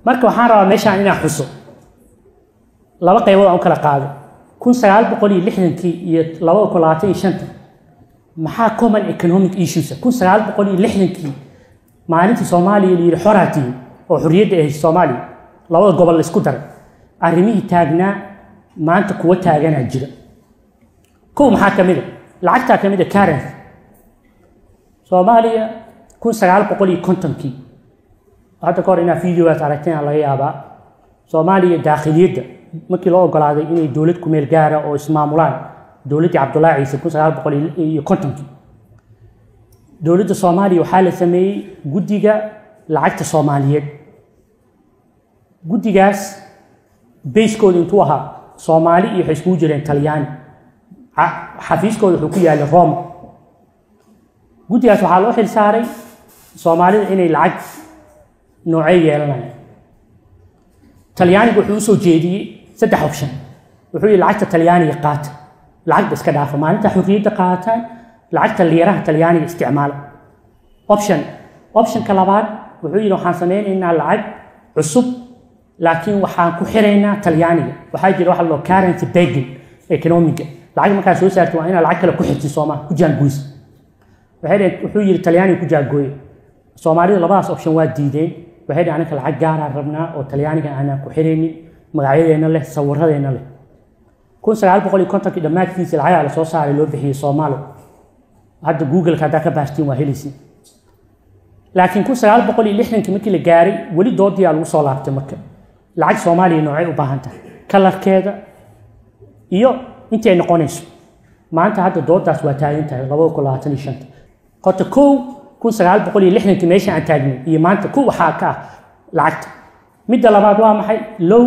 marka waxaan rabaa meeshaan inaan xuso laba qaybood aan kala qaado 1960 iyo 2025 maxaa common economic issues 1960 maalintii Soomaaliya la yiri xoraati oo xorriyadda ay Soomaaliya labada gobol la isku daray arrimihii taagnaa maanta kuwa taagana jira كو محاكمة لعقتها كمية كارث صوماليا كون سجال بقولي كونتنكي هذا كورنا فيديوهات عرفتين على يابا صوماليا داخلية ممكن لو قال هذا إني دولة كميل جارة أو اسمها مولان دولة عبد الله عيسى كون سجال بقولي كونتنكي دولة الصومالية وحالة ثمي جديجا لعقت الصومالية جديجاس بيس كود انتوها صومالي يحسبوا جرين طليان حفيزكود wuxuu ku yaal Rome gudiyaas waxa loo xil saaray Soomaalida inay lacag noocay yeelanayaan Talyaanigu wuxuu soo jeediyay saddex option wuxuu lacagta Talyaaniga qaata lacag iska dhaafa maalinta xurriyadda qaataan lacagta liiraha Talyaaniga isticmaala option ka labaad wuxuu yiri waxaan sameynaynaa lacag cusub laakiin waxaan ku xireynaa Talyaaniga waxa jira wax loo currency pegging economic lacag markaa soo saarto waa inaad lacag kale ku xigto Soomaaliya ku jaangoys wuxuu yiri Talyaani ku jaangooy Soomaalida labadaas option waa diideen waxay anaka lacag gaar ah rabnaa oo Talyaaniga aan ku xireenin magacyadeena leh sawiradeena leh 1950 dhamaadkiisa lacag la soo saaray loo bixiyay Soomaaliya hadda Google ka ka baastiin waa helaysi laakiin 1960 markii la gaaray wali doodii lagu soo laabtay marka lacag Soomaaliya noocay u baahan tahay kalarkeeda iyo intee noqonayso maanta hadda doodaas waa taagan tahay 2025 qota 1960 meesha aan taagnay iyo maanta ku waxa ka lacagta midda labaad waa maxay low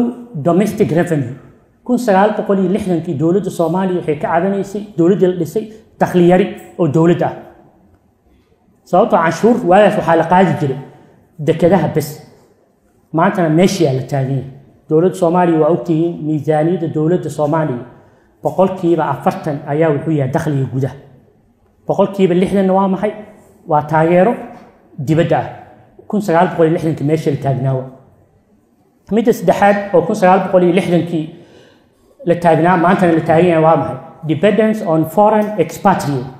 domestic revenue 1960 dawladda Soomaaliya waxay ka cadanaysay dawladda la dhisay dakhli yari oo dawladda ah sababtoo canshuur waadaas waxa la qaadi jiray dekedaha bas maanta meesha la taagan dawladda Soomaaliya waa ogtihiin miisaaniyadda dawladda Soomaaliya boqolkiiba 40 ayaa wuxuu yahay dakhliga gudaha boqolkiiba 60 waa maxay waa taageero dibadda ah 1960 meesha la taagnaa midda saddexaad oo 1960 la taagnaa maanta la taagan waa maxay dependence on foreign expatriate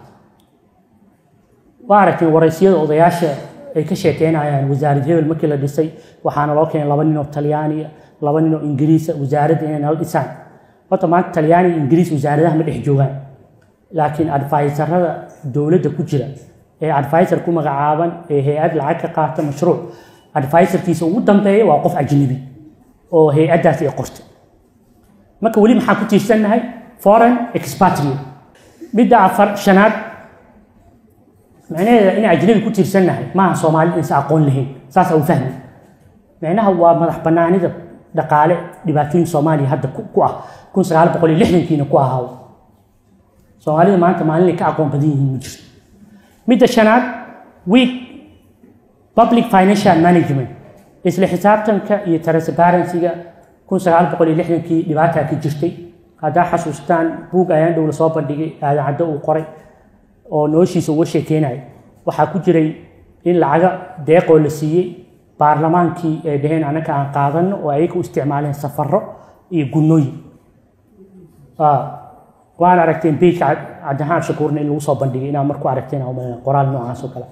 waaragtay waraysiyada odayaasha ay ka sheekeynayaan wasaaradda hebel markii la dhisay waxaana loo keenay 2 nin oo Talyaani 2 nin oo Ingiriis wasaaradda inay nala dhisaan horta maanta Talyaani Ingiriis wasaaradaha ma dhex joogaan laakiin advisorada dawladda ku jira ee advisor ku magacaaban ee hay'ad lacag ka qaata mashruuc advisorkiisa ugu dambeeya waa qof ajnabi oo hay'adaas ay qortay marka wali maxaa ku tiirsanahay foreign expatriate midda afar shanaad macnaheedu in ajnabi ku tiirsanahay ma Soomaali insa aqoon lahayn saas u fahmi macnaha waa madax banaanida dhaqaale dhibaatooyin Soomaaliya hadda ku ah 1960 ku ahaa Soomaalida maanta maalin ka aqoon badan yihiin jirto midda shanaad weak public financial management isla xisaabtanka iyo transparency-ga 1960 dhibaato ka jirtay hada xasuustaan buug ayaan dawlad soo bandhigay aadacada uu qoray oo nooshiisa uga sheekeynay waxa ku jiray in lacaga deeqo la siiyay baarlamaankii ee dhaheen anaka aan qaadano oo ay ku isticmaaleen safarro iyo gunooyin waan aragteen page cadahan shakuurna in lagu soo bandhigay inaan markuu aragteen oo qoraal noocaas oo kale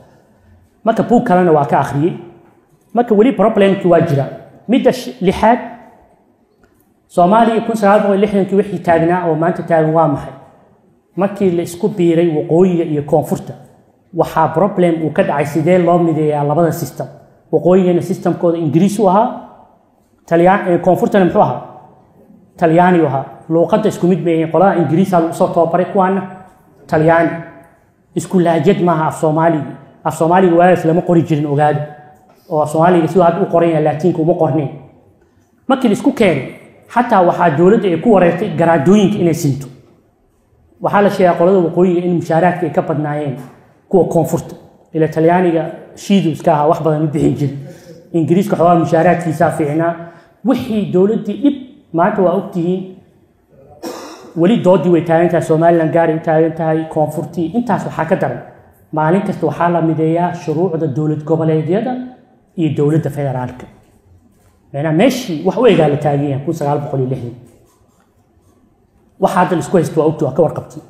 marka buug kalena waa ka akhriyay marka wali problemki waa jira midda lixaad Soomaaliya 1960 wixii taagnaa oo maanta taagan waa maxay markii la isku biiray waqooyiga iyo koonfurta waxa problem uu ka dhacay sidee loo mideeyaa labada system waqooyiga systemkooda Ingiriis u ahaa Talyaani koonfurtana muxuu ahaa Talyaani ahaa luqadda isku mid bay qolada Ingiriis ah soo toobaray kuwana Talyaani isku laajad maaha af Soomaaliga waa lama qori jirin ogaada oo Soomaaliga si aad u qorayn Laatiinka uma qorneen markii la isku keenay xataa waxa dawladda ay ku wareegtay garaadooyinka inay sinto waxa la sheegay qolada waqooyiga in mushaaraadka ay ka badnaayeen kuwa koonfurta ila Talyaaniga shiiduska wax badan u bixin jiray Ingiriiska xawaa mushaaraadkiisa fiicnaa wixii dawladda dib maanta waa ogtihiin wali doodii way taagan tahay Soomaaliland gaar ay taagan tahay koonfurtii intaas waxa ka daran maalin kasta waxa la mideeyaa shuruucda dawlad goboleedyada iyo dawladda federaalka macnaha meeshii wax u egaa la taagayaan 1960 waxa hadda la isku haysto waa ogti waa ka warqabtay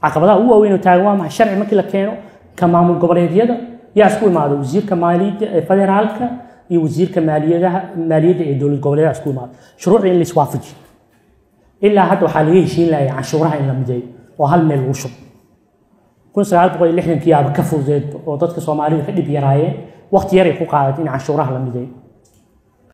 caqabadaha ugu waaweyn oo taagan waa maxay sharci markii la keeno ka maamul goboleedyada yaa isku imaado wasiirka maaliyadda ee federaalka iyo wasiirka maaliyadda ee dowlad goboleedyada isku imaado shuruucda in la iswaafajiyo ilaa hadda waxaa laga heshiin lahaa canshuuraha in la mideeyo oo hal meel lagu shubo 1960 kii aaba ka fududeed oo dadka Soomaalida ka dhib yaraayeen waqti yar ay ku qaadatay in canshuuraha la mideeyo